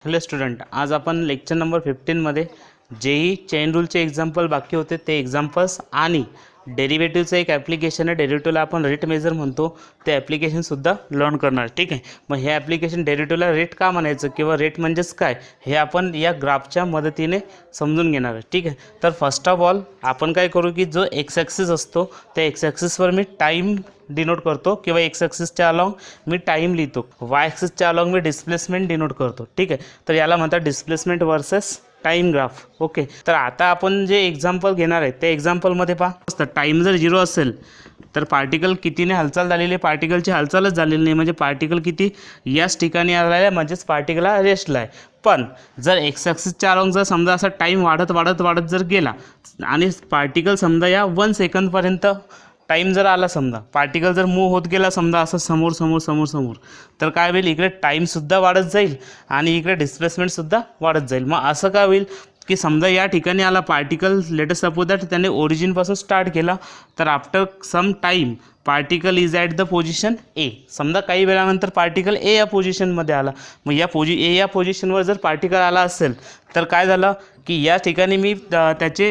Hello student, आज आपण lecture number 15मध्ये जेही चेन रूलचे एक्झाम्पल बाकी होते ते एक्झाम्पल्स आणि डेरिव्हेटिव्हचं एक ॲप्लिकेशन आहे. डेरिव्हेटिव्हला आपण रेट मेजर म्हणतो, ते ॲप्लिकेशनसुद्धा लर्न करणार. ठीक आहे. मग हे ॲप्लिकेशन डेरिव्हेटिव्हला रेट का म्हणायचं किंवा रेट म्हणजेच काय हे आपण या ग्राफच्या मदतीने समजून घेणार आहे. ठीक आहे. तर फर्स्ट ऑफ ऑल आपण काय करू की जो एक्स ॲक्सिस असतो त्या एक्स ॲक्सिसवर मी टाईम डिनोट करतो किंवा एक्स ॲक्सिसच्या अलॉंग मी टाईम लिहितो, वाय ॲक्सिसच्या अलॉंग मी डिस्प्लेसमेंट डिनोट करतो. ठीक आहे. तर याला म्हणतात displacement versus time graph. Okay. तर आता आपण जे एक्झाम्पल घेणार आहे त्या एक्झाम्पलमध्ये पहा, टाईम जर 0 असेल तर पार्टिकल कितीने हालचाल झालेली आहे, पार्टिकलची हालचालच झालेली नाही, म्हणजे पार्टिकल किती याच ठिकाणी आलेला आहे, म्हणजेच पार्टिकलला रेस्टला आहे. पण जर एक्स ॲक्सिसच्या अलॉंग जर समजा असा टाईम वाढत जर गेला आणि पार्टिकल समजा या 1 सेकंदपर्यंत टाईम जर आला, समजा पार्टिकल जर मूव्ह होत गेला समजा असं समोर, तर काय होईल, इकडे टाईमसुद्धा वाढत जाईल आणि इकडे डिस्प्लेसमेंटसुद्धा वाढत जाईल. मग असं काय होईल की समजा या ठिकाणी आला पार्टिकल, लेटेस्ट सपोज दॅट त्याने ओरिजिनपासून स्टार्ट केला, तर after some time particle is at the position A. समजा काही वेळानंतर पार्टिकल ए या पोझिशनमध्ये आला. मग ए या पोझिशनवर जर पार्टिकल आला असेल तर काय झालं की या ठिकाणी मी त्याचे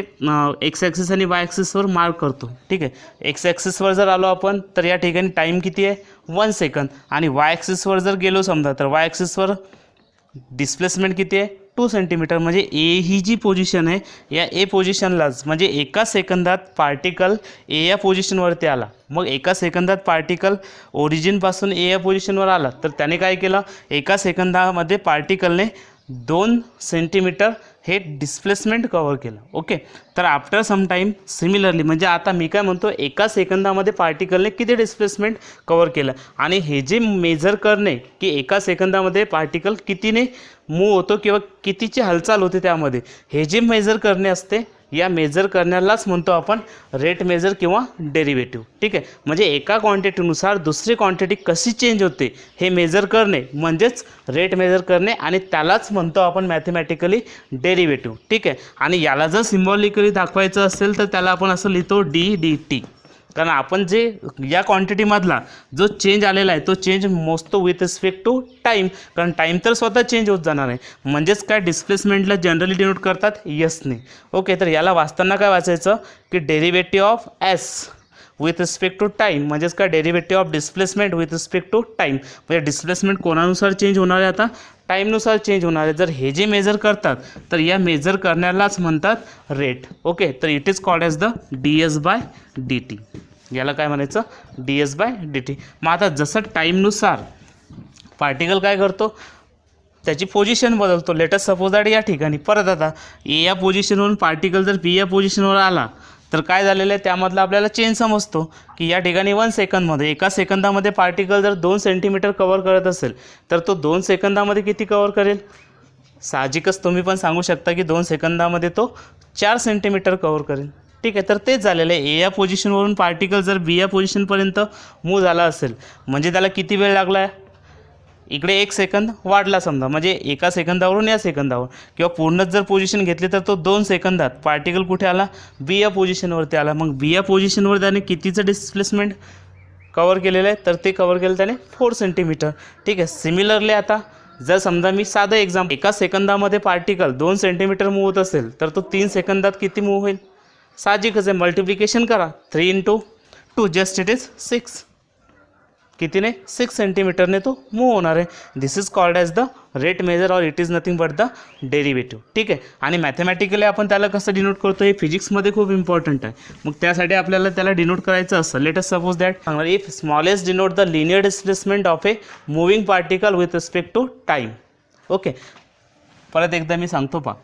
एक्स ॲक्सिस आणि वाय ॲक्सिसवर मार्क करतो. ठीक आहे. एक्स ॲक्सिसवर जर आलो आपण तर या ठिकाणी टाईम किती आहे, 1 सेकंद, आणि वाय ॲक्सिसवर जर गेलो समजा तर वाय ॲक्सिसवर डिस्प्लेसमेंट किती आहे, 2 सेंटीमीटर. म्हणजे ए ही जी पोझिशन आहे या ए पोझिशनलाच, म्हणजे एका सेकंदात पार्टिकल ए या पोझिशनवरती आला. मग एका सेकंदात पार्टिकल ओरिजिनपासून ए या पोझिशनवर आला तर त्याने काय केलं, एका सेकंदामध्ये पार्टिकलने 2 सेंटीमीटर हे डिस्प्लेसमेंट कव्हर केलं. ओके. तर आफ्टर सम टाईम सिमिलरली, म्हणजे आता मी काय म्हणतो, एका सेकंदामध्ये पार्टिकलने किती डिस्प्लेसमेंट कव्हर केलं, आणि हे जे मेजर करणे की एका सेकंदामध्ये पार्टिकल कितीने मूव्ह होतो किंवा कितीची हालचाल होते त्यामध्ये, हे जे मेजर करणे असते या मेजर करण्यालाच म्हणतो आपण रेट मेजर किंवा डेरिव्हेटिव्ह. ठीक आहे. म्हणजे एका क्वांटिटीनुसार दुसरी क्वांटिटी कशी चेंज होते हे मेजर करणे म्हणजेच रेट मेजर करणे, आणि त्यालाच म्हणतो आपण मॅथमॅटिकली डेरिव्हेटिव्ह. ठीक आहे. आणि याला जर सिम्बॉलिकली दाखवायचं असेल तर त्याला आपण असं लिहितो डी. कारण आपण जे या क्वांटिटीमधला जो चेंज आलेला आहे तो चेंज मोजतो विथ रिस्पेक्ट टू टाईम, कारण टाईम तर स्वतः चेंज होत जाणार आहे. म्हणजेच काय, डिस्प्लेसमेंटला जनरली डिनोट करतात यसने. ओके. तर याला वाचताना काय वाचायचं की derivative of S with respect to time, म्हणजेच काय, derivative of displacement with respect to time. म्हणजे डिस्प्लेसमेंट कोणानुसार चेंज होणार आहे, आता टाईमनुसार चेंज होणार आहे. जर हे जे मेजर करतात तर या मेजर करण्यालाच म्हणतात रेट. ओके. तर it is called as the ds/dt. याला काय म्हणायचं, ds/dt. मग आता जसं टाईमनुसार पार्टिकल काय करतो, त्याची पोझिशन बदलतो. लेटेस्ट सपोज दॅट या ठिकाणी परत आता ए या पोझिशनवरून पार्टिकल जर बी या पोझिशनवर आला तर काय झालेलं आहे त्यामधला आपल्याला चेंज समजतो की या ठिकाणी 1 सेकंदमध्ये, एका सेकंदामध्ये पार्टिकल जर 2 सेंटीमीटर कवर करत असेल तर तो 2 सेकंदामध्ये किती कवर करेल. साहजिकच तुम्ही पण सांगू शकता की 2 सेकंदामध्ये तो 4 सेंटीमीटर कवर करेल. ठीक आहे. तर तेच झालेलं आहे, ए या पोझिशनवरून पार्टिकल जर बी या पोझिशनपर्यंत मूव्ह झाला असेल म्हणजे त्याला किती वेळ लागला आहे, इकडे 1 सेकंद वाढला समजा, म्हणजे एका सेकंदावरून या सेकंदावर, किंवा पूर्णच जर पोझिशन घेतली तर तो 2 सेकंदात पार्टिकल कुठे आला, बी या पोझिशनवरती आला. मग बी या पोझिशनवर त्याने कितीचं डिस्प्लेसमेंट कवर केलेलं आहे, तर ते कवर केलं त्याने 4 सेंटीमीटर. ठीक आहे. सिमिलरली आता जर समजा मी साधं एक्झाम्पल, एका सेकंदामध्ये पार्टिकल 2 सेंटीमीटर मूव्ह होत असेल तर तो 3 सेकंदात किती मूव्ह होईल. साहजिकच आहे, मल्टिप्लिकेशन करा, 3 × 2 जस्ट इट इज 6. कितीने, 6 सेंटीमीटरने तो मूव्ह होणार आहे. This is called as the rate measure और it is nothing but the derivative. ठीक आहे. आणि मॅथमॅटिकली आपण त्याला कसं डिनोट करतो हे फिजिक्समध्ये खूप इम्पॉर्टंट आहे. मग त्यासाठी आपल्याला त्याला डिनोट करायचं असतं. लेट अस सपोज दॅट सांगणार, if smallest denote the linear displacement of a moving particle with respect to time. Okay. परत एकदा मी सांगतो पहा,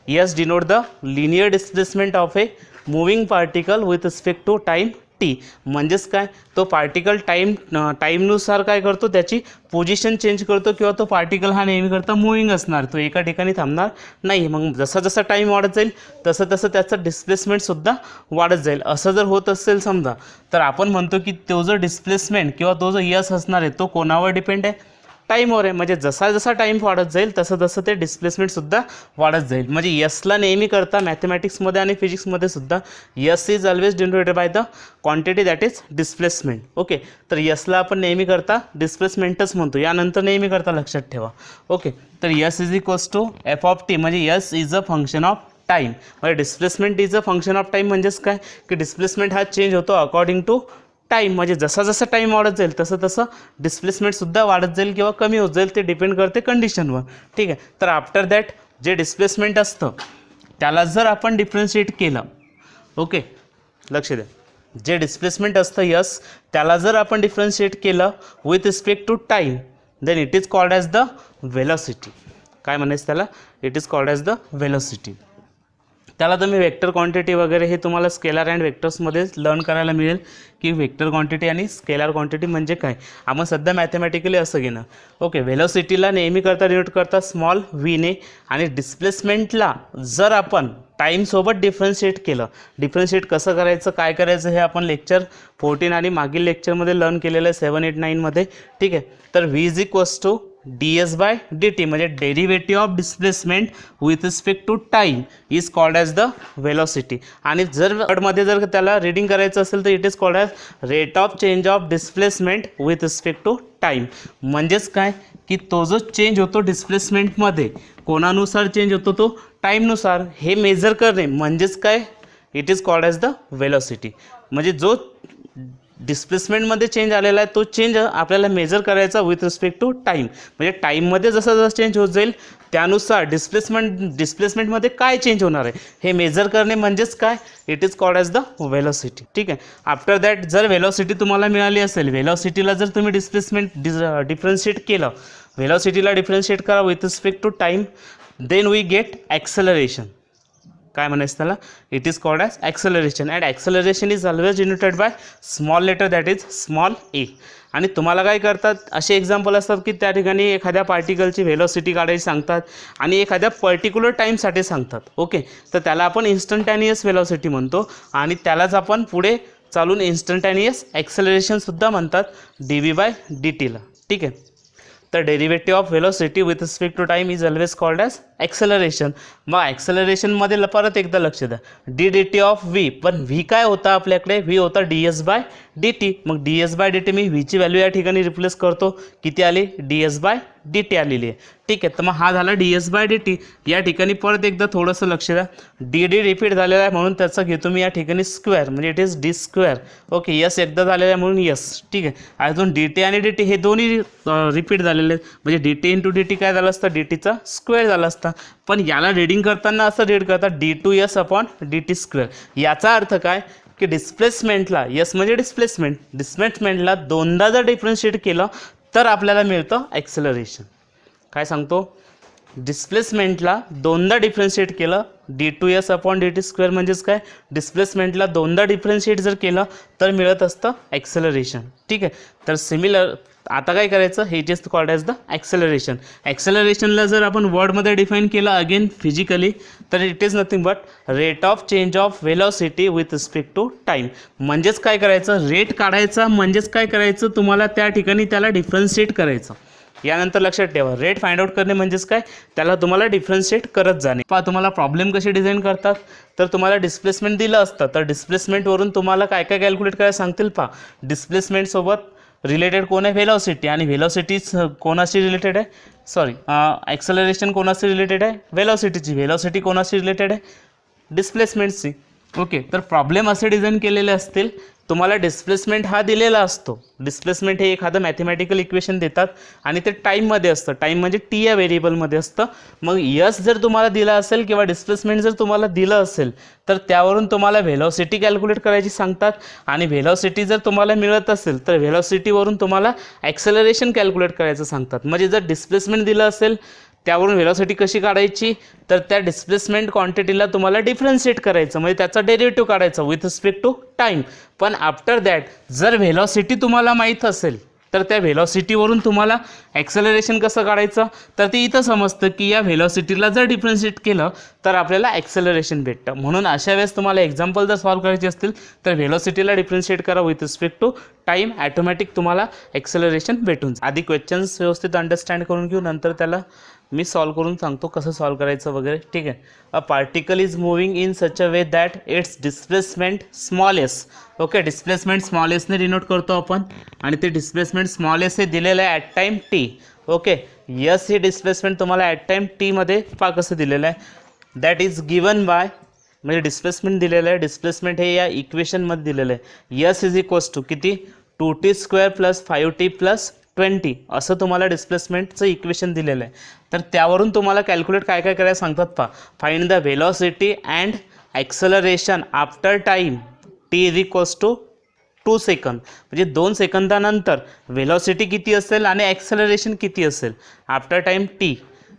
yes denote the linear displacement of a moving particle with respect to time T. म्हणजेच काय, तो particle टाईमनुसार काय करतो, त्याची पोझिशन चेंज करतो, किंवा तो पार्टिकल हा नेहमीकरता मूव्हिंग असणार, तो एका ठिकाणी थांबणार नाही. मग जसा जसा टाईम वाढत जाईल तसं त्याचं डिस्प्लेसमेंटसुद्धा वाढत जाईल. असं जर होत असेल समजा तर आपण म्हणतो की तो जो डिस्प्लेसमेंट किंवा तो जो यस असणार आहे तो कोणावर डिपेंड आहे, टाईमवर आहे, म्हणजे जसा जसा टाईम वाढत जाईल तसं तसं ते डिस्प्लेसमेंटसुद्धा वाढत जाईल. म्हणजे यसला नेहमी करता मॅथमॅटिक्समध्ये आणि फिजिक्समध्ये सुद्धा yes is always denoted by the quantity that is displacement. Okay, तर यसला आपण नेहमी करता डिस्प्लेसमेंटच म्हणतो, यानंतर नेहमी करता लक्षात ठेवा. ओके, तर S is equals to F of T, म्हणजे S is a function of time. म्हणजे displacement is a function of time म्हणजेच काय की डिस्प्लेसमेंट हा चेंज होतो अकॉर्डिंग टू टाईम. म्हणजे जसा जसा टाईम वाढत जाईल तसं तसं डिस्प्लेसमेंटसुद्धा वाढत जाईल किंवा कमी होत जाईल, ते डिपेंड करते कंडिशनवर. ठीक आहे, तर आफ्टर दॅट जे डिस्प्लेसमेंट असतं त्याला जर आपण डिफरन्शिएट केलं, ओके लक्ष द्या, जे डिस्प्लेसमेंट असतं यस त्याला जर आपण डिफरन्शिएट केलं with respect to time, then it is called as the velocity. काय म्हणायचं त्याला, it is called as the velocity. त्याला तुम्ही वेक्टर क्वांटिटी वगैरे हे तुम्हाला स्केलर अँड वेक्टर्समध्येच लर्न करायला मिळेल की वेक्टर क्वांटिटी आणि स्केलर क्वांटिटी म्हणजे काय. आपण सध्या मॅथमॅटिकली असं घेणं. ओके, वेलॉसिटीला नेहमी करता डिनोट करता स्मॉल व्हीने, आणि डिस्प्लेसमेंटला जर आपण टाईमसोबत डिफरन्शिएट केलं, डिफरन्शिएट कसं करायचं काय करायचं हे आपण लेक्चर 14 आणि मागील लेक्चरमध्ये लर्न केलेलं आहे 7, 8, 9मध्ये. ठीक आहे, तर v is equals to ds by dt, म्हणजे derivative of displacement with respect to time is called as the velocity. आणि जर वर्डमध्ये जर त्याला रीडिंग करायचं असेल तर it is called as rate of change of displacement with respect to time. म्हणजेच काय की तो जो चेंज होतो डिस्प्लेसमेंटमध्ये कोणानुसार चेंज होतो, तो टाईमनुसार, हे मेजर करणे म्हणजेच काय, it is called as the velocity. म्हणजे जो डिस्प्लेसमेंटमध्ये चेंज आलेला आहे तो चेंज आपल्याला मेजर करायचा विथ रिस्पेक्ट टू टाईम. म्हणजे टाईममध्ये जसा जसा चेंज होत जाईल त्यानुसार डिस्प्लेसमेंटमध्ये काय चेंज होणार आहे हे मेजर करणे म्हणजेच काय, it is called as the velocity. ठीक आहे, आफ्टर दॅट जर वेलॉसिटी तुम्हाला मिळाली असेल, वेलॉसिटीला जर तुम्ही डिफरन्शिएट केलं, वेलॉसिटीला डिफरन्शिएट करा with respect to time, then we get acceleration. काय म्हणायचं त्याला, it is called as acceleration. And acceleration is always denoted by small letter that is small A. आणि तुम्हाला काय करतात, असे एक्झाम्पल असतात की त्या ठिकाणी एखाद्या पार्टिकलची व्हेलॉसिटी काढायची सांगतात आणि एखाद्या पर्टिक्युलर टाईमसाठी सांगतात. ओके, तर त्याला आपण इन्स्टंटॅनियस व्हेलॉसिटी म्हणतो आणि त्यालाच आपण पुढे चालून इन्स्टंटॅनियस ॲक्सेलरेशनसुद्धा म्हणतात dv/dt ला. ठीक आहे, तर derivative of velocity with respect to time is always called as acceleration. मग ॲक्सेलरेशनमध्ये परत एकदा लक्ष द्या, dt ऑफ v, पण v काय होता आपल्याकडे, v होता ds/dt. मग ds/dt मी v ची व्हॅल्यू या ठिकाणी रिप्लेस करतो, किती आली, ds/dt आलेली आहे. ठीक आहे, तर मग हा झाला ds/dt. या ठिकाणी परत एकदा थोडंसं लक्ष द्या, dd रिपीट झालेला आहे म्हणून त्याचा घेतो मी या ठिकाणी स्क्वेअर, म्हणजे it is d square. Okay, yes एकदा झालेला आहे म्हणून यस. ठीक आहे, अजून dt आणि dt हे दोन्ही रिपीट झालेले आहेत, म्हणजे dt इंटू dt काय झालं असतं, dtचा स्क्वेअर झाला असता. पण याला रीडिंग करताना असं रीड करतात d2s अपॉन dt स्क्वेअर. याचा अर्थ काय की डिस्प्लेसमेंटला, यस म्हणजे डिस्प्लेसमेंटला दोनदा जर डिफरन्शिएट केलं तर आपल्याला मिळतं ॲक्सेलरेशन. काय सांगतो, डिस्प्लेसमेंटला दोनदा डिफरन्शिएट केलं d2s अपॉन dt स्क्वेअर, म्हणजेच काय डिस्प्लेसमेंटला दोनदा डिफरन्शिएट जर केलं तर मिळत असतं ॲक्सेलरेशन. ठीक आहे, तर सिमिलर आता काय करायचं, हे it is called as the acceleration. ॲक्सेलरेशनला जर आपण वर्डमध्ये डिफाईन केलं अगेन फिजिकली, तर it is nothing but rate of change of velocity with respect to time. म्हणजेच काय करायचं, रेट काढायचा, म्हणजेच काय करायचं, तुम्हाला त्या ठिकाणी त्याला डिफरन्शिएट करायचं. यानंतर लक्षात ठेवा, रेट फाइंड आउट करणे म्हणजेच काय, त्याला तुम्हाला डिफरन्शिएट करत जाणे. पहा तुम्हाला प्रॉब्लेम कसे डिझाईन करतात, तर तुम्हाला डिस्प्लेसमेंट दिलं असतं, तर डिस्प्लेसमेंटवरून तुम्हाला काय काय कॅल्क्युलेट करायला सांगतील. पहा, डिस्प्लेसमेंटसोबत रिलेटेड कोण आहे, व्हेलॉसिटी, आणि व्हेलॉसिटी कोणाशी रिलेटेड आहे, सॉरी ॲक्सेलरेशन कोणाशी रिलेटेड आहे, व्हेलॉसिटीची, व्हेलॉसिटी कोणाशी रिलेटेड आहे, डिस्प्लेसमेंटची. ओके, तर प्रॉब्लेम असे डिझाईन केलेले असतील, तुम्हाला डिस्प्लेसमेंट हा दिलेला असतो. डिस्प्लेसमेंट हे एखादं मॅथमॅटिकल इक्वेशन देतात आणि ते टाईममध्ये असतं, टाईम म्हणजे टी या व्हेरिएबलमध्ये असतं. मग यस जर तुम्हाला दिला असेल किंवा डिस्प्लेसमेंट जर तुम्हाला दिलं असेल तर त्यावरून तुम्हाला व्हेलॉसिटी कॅल्क्युलेट करायची सांगतात, आणि व्हेलॉसिटी जर तुम्हाला मिळत असेल तर व्हेलॉसिटीवरून तुम्हाला ॲक्सेलरेशन कॅल्क्युलेट करायचं सांगतात. म्हणजे जर डिस्प्लेसमेंट दिलं असेल त्यावरून व्हेलॉसिटी कशी काढायची, तर त्या डिस्प्लेसमेंट क्वांटिटीला तुम्हाला डिफरन्शिएट करायचं, म्हणजे त्याचा डेरिव्हेटिव्ह काढायचा विथ रिस्पेक्ट टू टाईम. पण आफ्टर दॅट जर व्हेलॉसिटी तुम्हाला माहीत असेल, तर त्या व्हेलॉसिटीवरून तुम्हाला ॲक्सेलरेशन कसं काढायचं, तर ते इथं समजतं की या व्हेलॉसिटीला जर डिफरन्शिएट केलं तर आपल्याला ॲक्सेलरेशन भेटतं. म्हणून अशा वेळेस तुम्हाला एक्झाम्पल जर सॉल्व करायचे असतील तर व्हेलॉसिटीला डिफरन्शिएट करा with respect to time, automatic तुम्हाला ॲक्सेलरेशन भेटून जाईल. आधी क्वेश्चन्स व्यवस्थित अंडरस्टँड करून घेऊ, नंतर त्याला मी सॉल्व करून सांगतो कसं सॉल्व करायचं वगैरे. ठीक आहे. A particle is moving in such a way that it's displacement small S. Okay, displacement small एसने डिनोट करतो आपण, आणि ते डिस्प्लेसमेंट स्मॉल एस हे दिलेलं आहे at time T. Okay, yes हे डिस्प्लेसमेंट तुम्हाला ॲट टाईम टीमध्ये पहा कसं दिलेलं आहे. दॅट इज गिवन बाय, म्हणजे डिस्प्लेसमेंट दिलेलं आहे, डिस्प्लेसमेंट हे या इक्वेशनमध्ये दिलेलं आहे. यस इज इक्वल्स टू किती, 2t² + 5t + 20 असं तुम्हाला डिस्प्लेसमेंटचं इक्वेशन दिलेलं आहे. तर त्यावरून तुम्हाला कॅल्क्युलेट काय काय करायला सांगतात पहा. Find the velocity and acceleration after time T is equals to 2 second, म्हणजे 2 सेकंदानंतर व्हेलॉसिटी किती असेल आणि ॲक्सेलरेशन किती असेल. After time T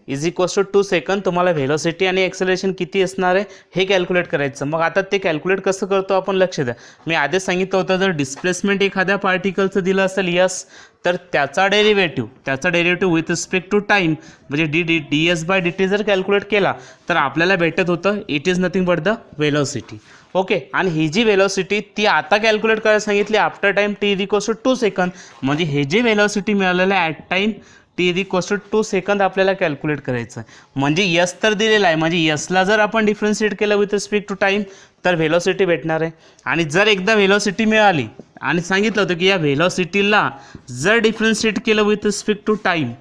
is equals to 2 second, तुम्हाला व्हेलॉसिटी आणि ॲक्सेलरेशन किती असणार आहे हे कॅल्क्युलेट करायचं. मग आता ते कॅल्क्युलेट कसं करतो आपण लक्ष द्या. मी आधीच सांगितलं होतं, जर डिस्प्लेसमेंट एखाद्या पार्टिकलचं दिलं असेल यस, तर त्याचा derivative with respect to time म्हणजे ds/dt जर कॅल्क्युलेट केला तर आपल्याला भेटत होतं it is nothing but the velocity. Okay, आणि ही जी व्हेलॉसिटी ती आता कॅल्क्युलेट करायला सांगितली after time T is equals to 2 second, म्हणजे हे जे व्हेलॉसिटी मिळालेलं आहे at time T is equals to 2 second आपल्याला कॅल्क्युलेट करायचं आहे. म्हणजे यस तर दिलेला आहे, म्हणजे यसला जर आपण डिफरन्शिएट केलं विथ रिस्पेक्ट टू टाईम तर व्हेलॉसिटी भेटणार आहे. आणि जर एकदा व्हेलॉसिटी मिळाली आणि सांगितलं होतं की या व्हेलॉसिटीला जर डिफरन्शिएट केलं विथ रिस्पेक्ट टू टाईम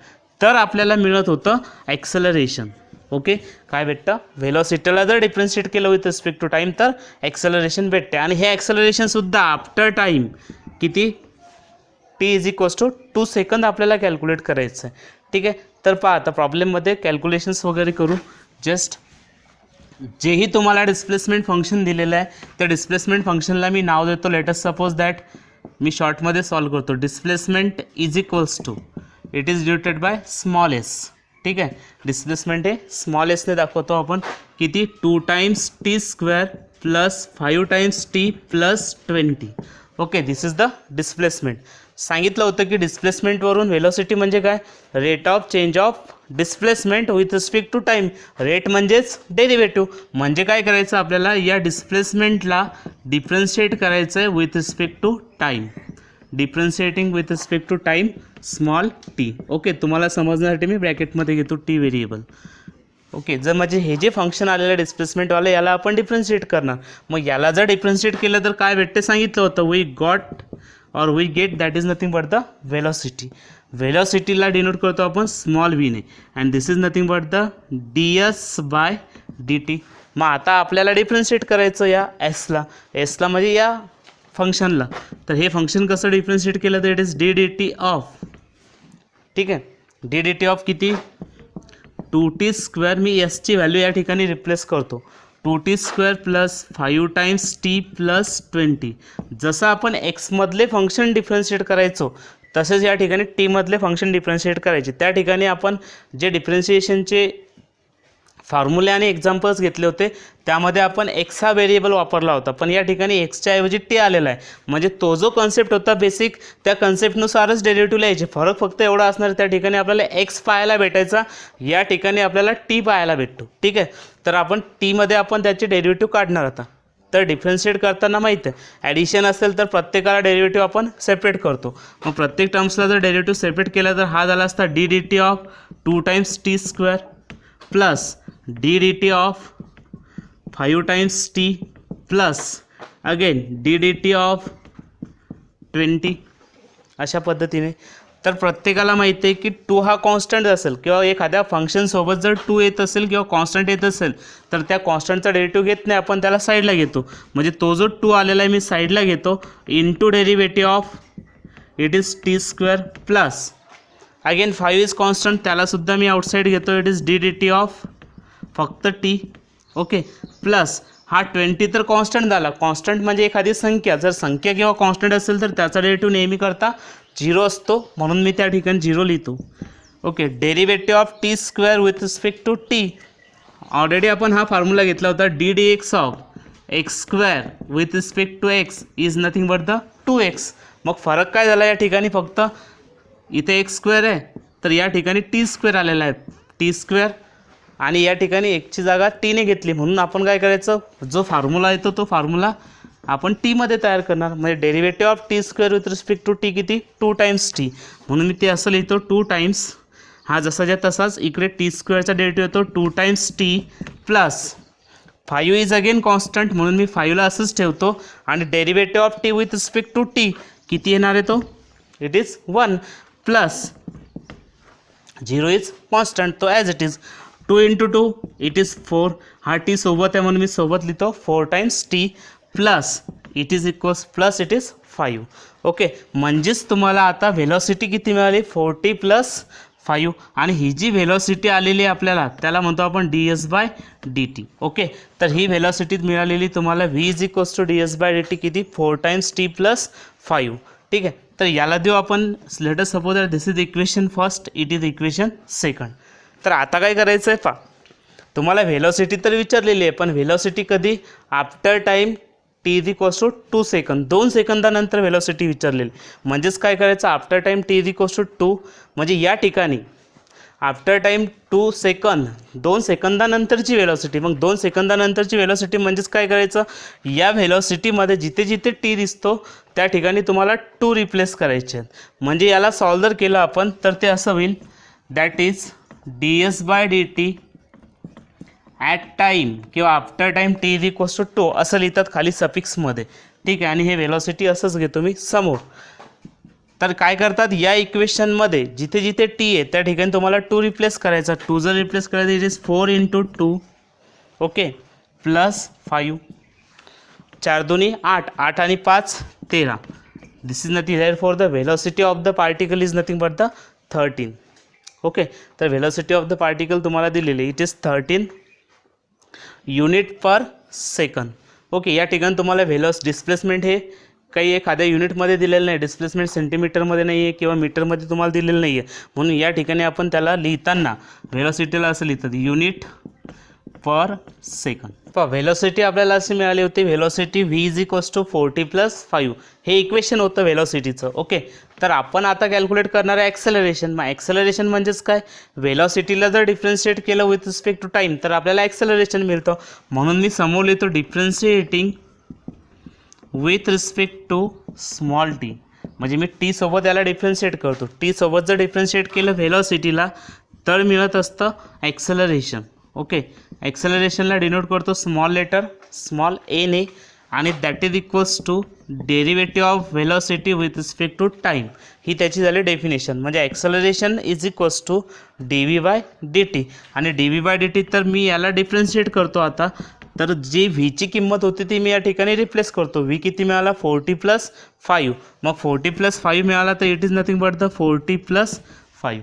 तर आपल्याला मिळत होतं ॲक्सेलरेशन. ओके, काय भेटतं, व्हेलॉसिटीला जर डिफरन्शिएट केलं विथ रिस्पेक्ट टू टाईम तर ॲक्सेलरेशन भेटते. आणि हे ॲक्सेलरेशनसुद्धा आफ्टर टाईम किती, t is equals to 2 second आपल्याला कॅल्क्युलेट करायचं आहे. ठीक आहे. तर पहा आता प्रॉब्लेममध्ये कॅल्क्युलेशन्स वगैरे करू. जस्ट जेही तुम्हाला डिस्प्लेसमेंट फंक्शन दिलेलं आहे त्या डिस्प्लेसमेंट फंक्शनला मी नाव देतो. लेटस सपोज दॅट मी शॉर्टमध्ये सॉल्व करतो. Displacement is equals to, it is denoted by small s. ठीक आहे, डिस्प्लेसमेंट हे स्मॉल एसने दाखवतो आपण. किती, 2 times t² + 5 times t + 20. Okay, this is the displacement. सांगितलं होतं की डिस्प्लेसमेंटवरून व्हेलॉसिटी म्हणजे काय, rate of change of displacement with respect to time. Rate म्हणजेच डेरिव्हेटिव्ह. म्हणजे काय करायचं आपल्याला, या डिस्प्लेसमेंटला डिफरन्शिएट करायचं आहे with respect to time. Differentiating with respect to time small t. Okay, तुम्हाला समजण्यासाठी मी ब्रॅकेटमध्ये घेतो टी व्हेरिएबल. ओके, जर म्हणजे हे जे फंक्शन आलेलं आहे डिस्प्लेसमेंटवालं याला आपण डिफरन्शिएट करणार. मग याला जर डिफरन्शिएट केलं तर काय भेटते सांगितलं होतं, we get that is nothing but the velocity. व्हेलॉसिटीला डिनोट करतो आपण स्मॉल व्हीने and this is nothing but the ds/dt. मग आता आपल्याला डिफरन्शिएट करायचं या एसला म्हणजे या फंक्शनला. तर हे फंक्शन कसं डिफरन्शिएट केलं तर इट इज dd ऑफ, ठीक आहे, dd ऑफ किती, 2t². मी एसची व्हॅल्यू या ठिकाणी रिप्लेस करतो. 2t² + 5 times t + 20. जसं आपण एक्समधले फंक्शन डिफरन्शिएट करायचो तसेच या ठिकाणी टीमधले फंक्शन डिफरन्शिएट करायचे. त्या ठिकाणी आपण जे डिफरन्शिएशनचे फॉर्म्युले आणि एक्झाम्पल्स घेतले होते त्यामध्ये आपण एक्स हा व्हेरिएबल वापरला होता, पण या ठिकाणी एक्सच्या ऐवजी टी आलेला आहे. म्हणजे तो जो कन्सेप्ट होता बेसिक त्या कन्सेप्टनुसारच डेरिव्हेटिव्ह लिहायचे. फरक फक्त एवढा असणार, त्या ठिकाणी आपल्याला एक्स पाहायला भेटायचा, या ठिकाणी आपल्याला टी पाहायला भेटतो. ठीक आहे, तर आपण टीमध्ये आपण त्याचे डेरिव्हेटिव्ह काढणार आता. तर डिफरन्शिएट करताना माहीत आहे ॲडिशन असेल तर प्रत्येकाला डेरिव्हेटिव्ह आपण सेपरेट करतो. मग प्रत्येक टर्म्सला जर डेरिव्हेटिव्ह सेपरेट केला तर हा झाला असता dd of 2 times t² plus dd of 5 times t plus again dd of 20. अशा पद्धतीने. तर प्रत्येकाला माहिती आहे की 2 हा कॉन्स्टंट असेल किंवा एखाद्या फंक्शनसोबत जर 2 येत असेल किंवा कॉन्स्टंट येत असेल तर त्या कॉन्स्टंटचा डेरिव्हेटिव्ह घेत नाही आपण, त्याला साईडला घेतो. म्हणजे तो जो 2 आलेला आहे मी साईडला घेतो into derivative of it is t² plus again 5 is constant, त्यालासुद्धा मी आउटसाईड घेतो, इट इज dd ऑफ फक्त t. ओके, प्लस हा 20 तर कॉन्स्टंट झाला. कॉन्स्टंट म्हणजे एखादी संख्या, जर संख्या किंवा कॉन्स्टंट असेल तर त्याचा डेरिव्हेटिव्ह नेहमी करता 0 असतो, म्हणून मी त्या ठिकाणी 0 लिहितो. Okay, derivative of t² with respect to t. Already आपण हा फॉर्म्युला घेतला होता, ddx of x² with respect to x is nothing but the 2x. मग फरक काय झाला या ठिकाणी, फक्त इथे एक्स स्क्वेअर आहे, तर या ठिकाणी टी स्क्वेअर आलेला आहे, टी स्क्वेअर, आणि या ठिकाणी एकची जागा टीने घेतली, म्हणून आपण काय करायचं, जो फॉर्म्युला येतो तो फॉर्म्युला आपण टीमध्ये तयार करणार. म्हणजे derivative of t square with respect to T किती, 2 टाइम्स टी, म्हणून मी ते असं लिहितो 2 टाइम्स, हा जसाच्या तसाच इकडे टी स्क्वेअरचा डेरिव्हेटिव्ह येतो 2 times T plus 5 is again constant, म्हणून मी 5ला असंच ठेवतो, आणि derivative of T with respect to T किती येणार आहे तो, it is 1 plus 0 is constant, तो as it is 2 into 2 it is 4, हा टी सोबत आहे म्हणून मी सोबत लिहितो 4 times T plus it is equals plus it is 5. Okay, म्हणजेच तुम्हाला आता व्हेलॉसिटी किती मिळाली, 40 प्लस 5, आणि ही जी व्हेलॉसिटी आलेली आहे आपल्याला त्याला म्हणतो आपण d S by D t. Okay, तर ही व्हेलॉसिटी मिळालेली तुम्हाला v is equals to d S by D t किती, 4 टाइम्स टी प्लस 5. ठीक आहे, तर याला देऊ आपण, late us suppose this is equation first, it is equation second. तर आता काय करायचं आहे पहा, तुम्हाला व्हेलॉसिटी तर विचारलेली आहे, पण व्हेलॉसिटी कधी, after time T is equals to 2 second, 2 सेकंदानंतर व्हेलॉसिटी विचारलेली. म्हणजेच काय करायचं, after time T is equals to 2, म्हणजे या ठिकाणी आफ्टर टाईम 2 सेकंद, 2 सेकंदानंतरची व्हेलॉसिटी. मग 2 सेकंदानंतरची व्हेलॉसिटी म्हणजेच काय करायचं, या व्हेलॉसिटीमध्ये जिथे जिथे टी दिसतो त्या ठिकाणी तुम्हाला 2 रिप्लेस करायचे आहेत. म्हणजे याला सॉल्व जर केलं आपण तर ते असं होईल, that is D S by D T at time किंवा after time T is equals to 2 असं लिहितात खाली सफिक्समध्ये. ठीक आहे, आणि हे व्हेलॉसिटी असंच घेतो मी समोर. तर काय करतात, या इक्वेशनमध्ये जिथे जिथे टी आहे त्या ठिकाणी तुम्हाला 2 रिप्लेस करायचा. 2 जर रिप्लेस करायचं it is 4 into 2, okay, plus 5, 4 दुनी 8, 8 आणि 5 13. This is nothing, therefore the velocity of the particle is nothing but the 13. Okay, तर व्हेलॉसिटी ऑफ द पार्टिकल तुम्हाला दिलेली it is 13 unit per second. Okay, या ठिकाणी तुम्हाला displacement हे काही एखाद्या युनिटमध्ये दिलेलं नाही, डिस्प्लेसमेंट सेंटीमीटरमध्ये नाही आहे किंवा मीटरमध्ये तुम्हाला दिलेलं नाही आहे, म्हणून या ठिकाणी आपण त्याला लिहिताना व्हेलॉसिटीला असं लिहितात युनिट पर सेकंद. पहा, व्हेलॉसिटी आपल्याला अशी मिळाली होती, velocity v is equals to 40 plus 5, हे इक्वेशन होतं व्हेलॉसिटीचं. ओके, तर आपण आता कॅल्क्युलेट करणार आहे ॲक्सेलरेशन. मग ॲक्सेलरेशन म्हणजेच काय, व्हेलॉसिटीला जर डिफरन्शिएट केलं विथ रिस्पेक्ट टू टाईम तर आपल्याला ॲक्सेलरेशन मिळतं. म्हणून मी समोर लिहितो differentiating with respect to small t, म्हणजे मी टी सोबत याला डिफरन्शिएट करतो. टी सोबत जर डिफरन्शिएट केलं व्हेलॉसिटीला तर मिळत असतं ॲक्सेलरेशन. ओके, ॲक्सेलरेशनला डिनोट करतो स्मॉल लेटर स्मॉल एने, आणि that is equals to derivative of velocity with respect to time. ही त्याची झाली डेफिनेशन. म्हणजे acceleration is equals to D V by D T, आणि D V by D T तर मी याला डिफरन्शिएट करतो आता. तर जी व्हीची किंमत होती ती मी या ठिकाणी रिप्लेस करतो. व्ही किती मिळाला, 40 प्लस 5. मग 40 प्लस 5 मिळाला तर it is nothing but the 40 plus 5.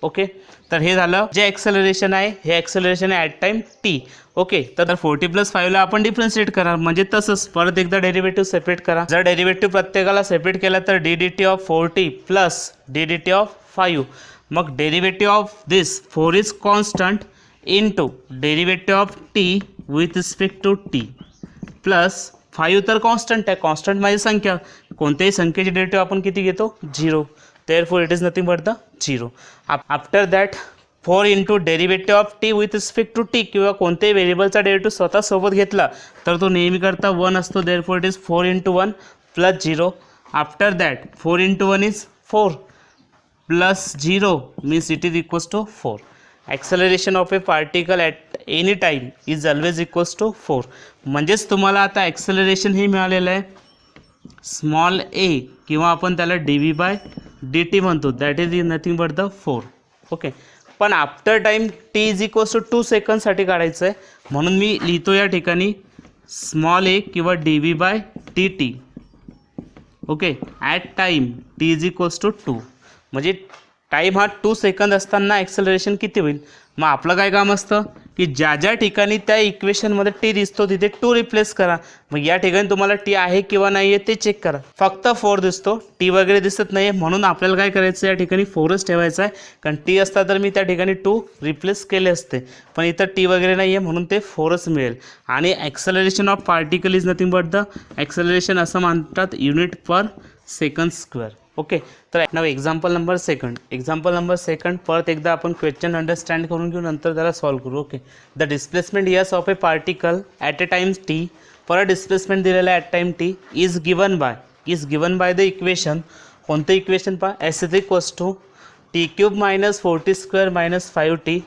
Okay, तर हे झालं जे ॲक्सेलरेशन आहे, हे ॲक्सेलरेशन आहे ॲट टाईम टी. ओके, तर 40 प्लस 5ला आपण डिफरन्शिएट करा, म्हणजे तसंच परत एकदा डेरिव्हेटिव्ह सेपरेट करा. जर डेरिव्हेटिव्ह प्रत्येकाला सेपरेट केला तर d d t of 40 plus d d t of 5. मग derivative of this 4 is constant into derivative of T with respect to t plus 5 तर कॉन्स्टंट आहे. कॉन्स्टंट माझी संख्या, कोणत्याही संख्येची डेरिव्हेटिव्ह आपण किती घेतो, 0. therefore it is nothing but the 0. After that 4 into derivative of T with respect to t, किंवा कोणत्याही व्हेरिएबलचा डेरिव्हेटिव्ह स्वतः सोबत घेतला तर तो नेहमी करता 1 असतो. therefore it is 4 into 1 plus 0. After that 4 into 1 is 4 plus 0 means it is equals to 4. Acceleration of a particle at any time is always equals to 4. म्हणजेच तुम्हाला आता ॲक्सेलरेशन हे मिळालेलं आहे स्मॉल ए, किंवा आपण त्याला D V by D T म्हणतो, that is nothing but the 4. Okay, पण after time T is equals to 2 सेकंदसाठी काढायचं आहे, म्हणून मी लिहितो या ठिकाणी स्मॉल ए किंवा d V by D t. Okay, at time T is equals to 2, म्हणजे टाईम हा 2 सेकंद असताना ॲक्सेलरेशन किती होईल. मग आपलं काय काम असतं की ज्या ज्या ठिकाणी त्या इक्वेशनमध्ये टी दिसतो तिथे 2 रिप्लेस करा. मग या ठिकाणी तुम्हाला टी आहे किंवा नाही आहे ते चेक करा. फक्त 4 दिसतो, टी वगैरे दिसत नाही आहे, म्हणून आपल्याला काय करायचं या ठिकाणी 4च ठेवायचं आहे. कारण टी असता तर मी त्या ठिकाणी 2 रिप्लेस केले असते, पण इथं टी वगैरे नाही आहे म्हणून ते 4च मिळेल. आणि acceleration of particle is nothing but the acceleration असं म्हणतात unit per second square. Okay. तर नाव एक्झाम्पल नंबर सेकंड परत एकदा आपण क्वेश्चन अंडरस्टँड करून घेऊ, नंतर त्याला सॉल्व्ह करू. Okay. The displacement yes of a particle at a time t, परत डिस्प्लेसमेंट दिलेलं आहे at time t, is given by the equation. कोणतं इक्वेशन पहा, s is equals to t cube minus 40² minus 5t,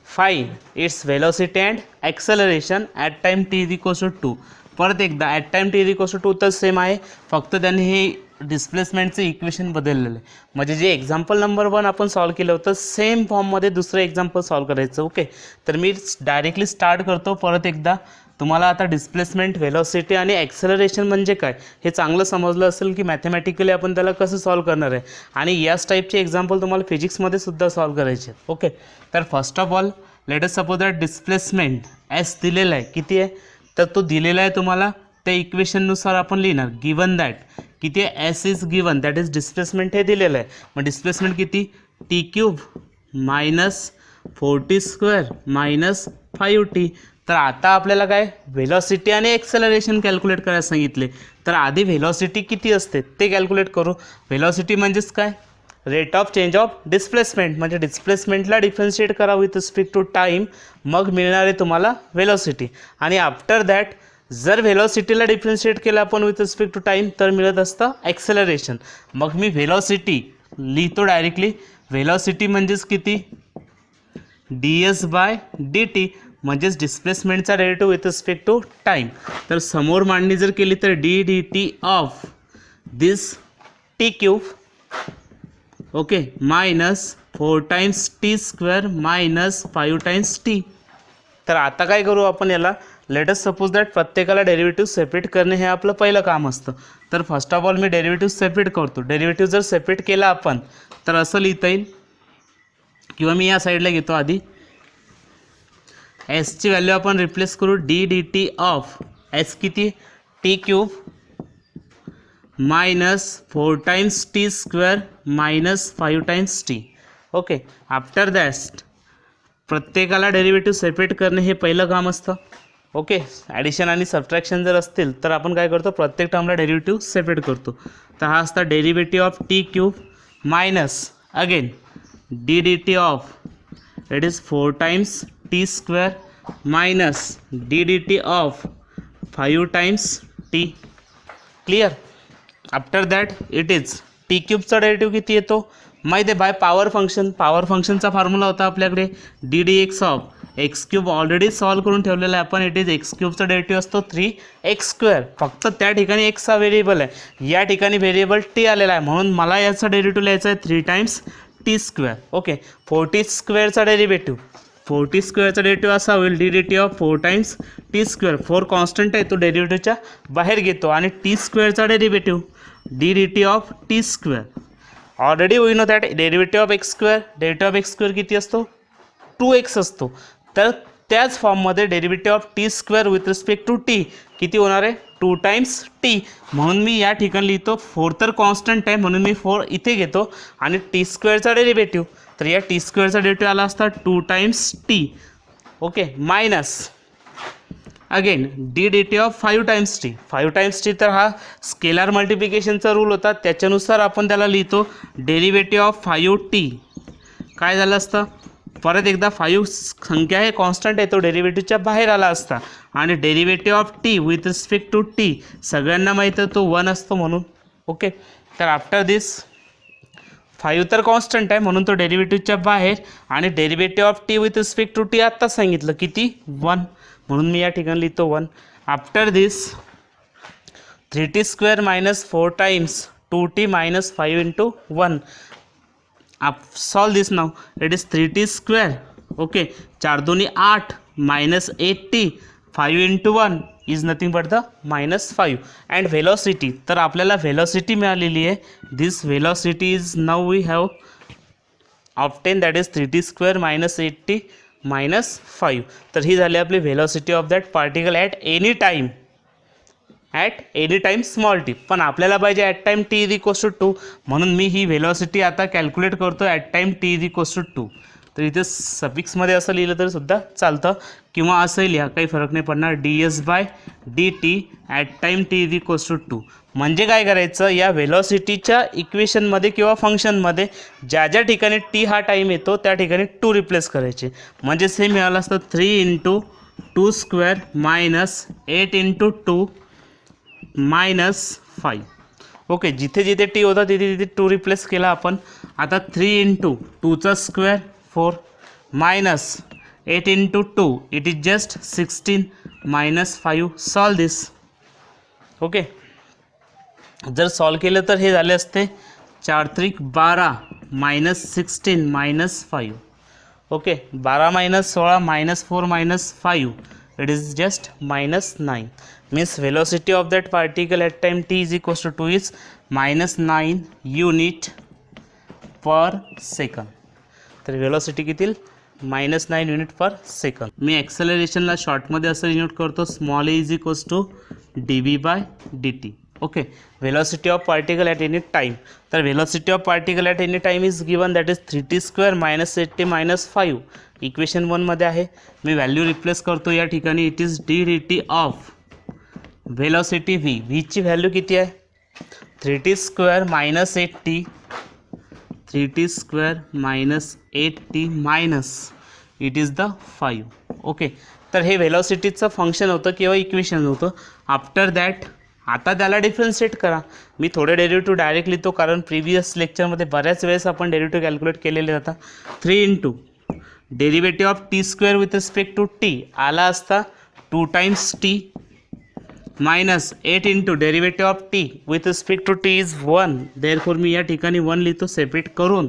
fine it's velocity and acceleration at time t is equals to 2. परत एकदा at time t is equals to 2 तर same आहे, फक्त त्यांनी हे डिस्प्लेसमेंटचं equation बदललेलं आहे. म्हणजे जे एक्झाम्पल नंबर 1 आपण सॉल्व केलं होतं सेम फॉर्ममध्ये दुसरं एक्झाम्पल सॉल्व करायचं. ओके. तर मी डायरेक्टली स्टार्ट करतो. परत एकदा तुम्हाला आता डिस्प्लेसमेंट, व्हेलॉसिटी आणि ॲक्सेलरेशन म्हणजे काय हे चांगलं समजलं असेल की मॅथमॅटिकली आपण त्याला कसं सॉल्व करणार आहे, आणि याच टाईपचे एक्झाम्पल तुम्हाला फिजिक्समध्ये सुद्धा सॉल्व करायचे. ओके. तर first of all let us suppose that displacement S दिलेला आहे, किती आहे तर तो दिलेला आहे तुम्हाला, त्या इक्वेशननुसार आपण लिहिणार गिवन दॅट किती आहे, S is given that is displacement हे दिलेलं आहे. मग डिस्प्लेसमेंट किती, T cube minus 40² minus 5t. तर आता आपल्याला काय व्हेलॉसिटी आणि ॲक्सेलरेशन कॅल्क्युलेट करायला सांगितले. तर आधी व्हेलॉसिटी किती असते ते कॅल्क्युलेट करू. व्हेलॉसिटी म्हणजेच काय, rate of change of displacement, म्हणजे डिस्प्लेसमेंटला डिफरन्शिएट करा विथ रिस्पेक्ट टू टाईम, मग मिळणार आहे तुम्हाला व्हेलॉसिटी. आणि आफ्टर दॅट जर व्हेलॉसिटीला डिफरन्शिएट केलं आपण विथ रिस्पेक्ट टू टाईम तर मिळत असतं ॲक्सेलरेशन. मग मी व्हेलॉसिटी लिहितो डायरेक्टली. व्हेलॉसिटी म्हणजेच किती, ds/dt, म्हणजेच डिस्प्लेसमेंटचा derivative with respect to time. तर समोर मांडणी जर केली तर dt of this T cube, okay, minus 4 times t² minus 5 times t. तर आता काय करू आपण याला, लेट अस सपोज दॅट प्रत्येकाला डेरिव्हेटिव्ह सेपरेट करणे हे आपलं पहिलं काम असतं. तर फर्स्ट ऑफ ऑल मी डेरिव्हेटिव्ह सेपरेट करतो. डेरिव्हेटिव्ह जर सेपरेट केला आपण तर असं लिहिता येईल, किंवा मी या साईडला घेतो आधी, एसची व्हॅल्यू आपण रिप्लेस करू dt ऑफ एस किती, T cube minus 4 times t² minus 5 times t. Okay. After that प्रत्येकाला डेरिव्हेटिव्ह सेपरेट करणे हे पहिलं काम असतं. ओके. ॲडिशन आणि सबट्रॅक्शन जर असतील तर आपण काय करतो, प्रत्येक टर्मला डेरिव्हेटिव्ह सेपरेट करतो. तर हा असता derivative of T cube minus again dt of it is 4 times t² minus dt of 5 times t. Clear. After that it is T क्यूबचा डेरिव्हेटिव्ह किती येतो माहिती आहे, बाय पॉवर फंक्शन. पॉवर फंक्शनचा फॉर्म्युला होता आपल्याकडे ddx of X cube, already solve करून ठेवलेला आहे आपण. इट इज एक्स क्यूबचा डेरिव्हेटिव्ह असतो 3x². फक्त त्या ठिकाणी एक्स हा व्हेरिएबल आहे, या ठिकाणी व्हेरिएबल टी आलेला आहे, म्हणून मला याचा डेरिव्हेटिव्ह लिहायचा आहे 3 times t². Okay. 40² derivative, 40² derivative असा होईल dt of 4 times t². 4 constant आहे, तो डेरिव्हेटिव्हच्या बाहेर घेतो, आणि t² derivative dt of t². Already we know that derivative of x², derivative of x² किती असतो, 2x असतो. तर त्याच फॉर्ममध्ये derivative of t² with respect to t किती होणार आहे, 2 टाइम्स t. म्हणून मी या ठिकाणी लिहितो, 4 तर कॉन्स्टंट आहे म्हणून मी 4 इथे घेतो, आणि t² डेरिव्हेटिव्ह, तर या t² डेरिव्हेटिव्ह आला असता 2 times t. Okay. Minus again dt of 5 times t. 5 times t तर हा स्केलर मल्टिप्लिकेशनचा रूल होता, त्याच्यानुसार आपण त्याला लिहितो डेरिव्हेटिव्ह ऑफ 5t. काय झालं असतं, परत एकदा 5 संख्या आहे, कॉन्स्टंट आहे, तो डेरिव्हेटिव्हच्या बाहेर आला असता. आणि derivative of t with respect to t सगळ्यांना माहीत आहे तो 1 असतो म्हणून. ओके. तर आफ्टर दिस 5 तर कॉन्स्टंट आहे म्हणून तो डेरिव्हेटिव्हच्या बाहेर, आणि derivative of t with respect to t आत्ताच सांगितलं किती, 1, म्हणून मी या ठिकाणी लिहितो 1. After this 3t² minus 4 times 2t minus 5 into 1. Solve this now. It is 3t². Okay. 4 2 8 minus 8t, 5 into 1 is nothing but the -5. And velocity, तर आपल्याला velocity मिळालेली आहे. This velocity is now we have obtain, that is 3t² minus 8t minus 5. तर ही झाली आपली velocity of that particle at any time, small T. पण आपल्याला पाहिजे ॲट टाईम t = 2, म्हणून मी ही व्हेलॉसिटी आता कॅल्क्युलेट करतो ॲट टाईम t = 2. तर इथे सफिक्समध्ये असं लिहिलं तरी सुद्धा चालतं, किंवा असंही लिहा, काही फरक नाही पडणार, ds/dt ॲट टाईम t=2. म्हणजे काय करायचं, या व्हेलॉसिटीच्या इक्वेशनमध्ये किंवा फंक्शनमध्ये ज्या ज्या ठिकाणी टी हा टाईम येतो त्या ठिकाणी 2 रिप्लेस करायचे. म्हणजेच हे मिळालं असतं 3 × 2² - 8 × 2 - 5. ओके, जिथे जिथे टी होता तिथे तिथे 2 रिप्लेस केला आपण. आता 3 × 2² 4 - 8 × 2 it is just 16 - 5. Solve this. Okay, जर सॉल्व केलं तर हे झाले असते 4 × 3 = 12 - 16 - 5. Okay, 12 - 16 - 4 - 5 it is just -9. means velocity of that particle at time t is equals to 2 is -9 unit per second. तर velocity किती, -9 युनिट पर सेकंद. मी ॲक्सेलरेशनला शॉर्टमध्ये असं डिनोट करतो, small a is equals to dv/dt. Okay, velocity of particle at any time. तर velocity of particle at any time is given, that is 3t² - 8t - 5. Equation 1 मध्ये आहे. मी value replace करतो या ठिकाणी. It is dt of velocity v ची value किती आहे, 3t² - 8t 3t² - 8t minus it is the 5. Okay, तर हे व्हेलॉसिटीचं फंक्शन होतं किंवा इक्वेशन होतं. आफ्टर दॅट आता त्याला डिफरन्शिएट करा. मी थोडे डेरिव्हेटिव्ह डायरेक्ट लिहितो, कारण प्रिव्हियस लेक्चरमध्ये बऱ्याच वेळेस आपण डेरिव्हेटिव्ह कॅल्क्युलेट केलेले जातात. 3 × derivative of t² with respect to T आला असता 2 times t minus 8 × derivative of T with respect to T is 1. Therefore मी या ठिकाणी 1 लिहितो सेपरेट करून.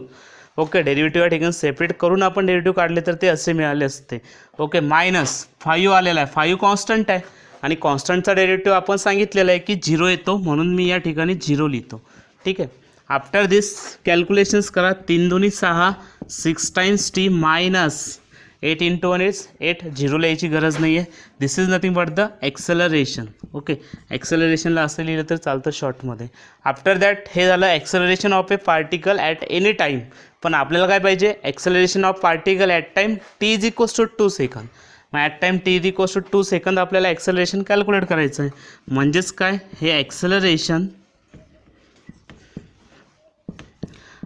ओके, डेरिव्हेटिव्ह या ठिकाणी सेपरेट करून आपण डेरिव्हेटिव्ह काढले तर ते असे मिळाले असते. ओके, -5 आलेला आहे. 5 कॉन्स्टंट आहे आणि कॉन्स्टंटचा डेरिव्हेटिव्ह आपण सांगितलेलं आहे की 0 येतो, म्हणून मी या ठिकाणी 0 लिहितो. ठीक आहे. आफ्टर दिस कॅल्क्युलेशन्स करा. 3 × 2 = 6 6 टाइम्स टी मायनस 8 × 1 इज 8. 0 लिहायची गरज नाही आहे. This is nothing but the acceleration. Okay, ॲक्सेलरेशनला असं लिहिलं तर चालतं शॉर्टमध्ये. आफ्टर दॅट हे झालं acceleration of a particle at any time. पण आपल्याला काय पाहिजे, acceleration of particle at time t is equals to 2 second. मग at time t is equals to 2 second आपल्याला ॲक्सेलरेशन कॅल्क्युलेट करायचं आहे. म्हणजेच काय, हे acceleration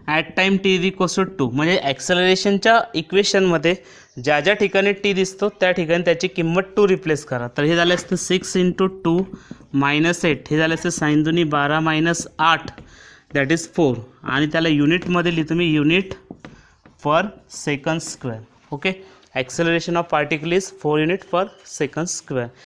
at time t is equals to 2, म्हणजे ॲक्सेलरेशनच्या इक्वेशनमध्ये ज्या ज्या ठिकाणी t दिसतो त्या ठिकाणी त्याची किंमत 2 रिप्लेस करा. तर हे झालं असतं 6 × 2 - 8. हे झालं असतं 6 × 2 = 12 - 8 दॅट इज 4. आणि त्याला युनिटमध्ये लिहितो मी, unit per second square. Okay, acceleration of particle is 4 unit per second square.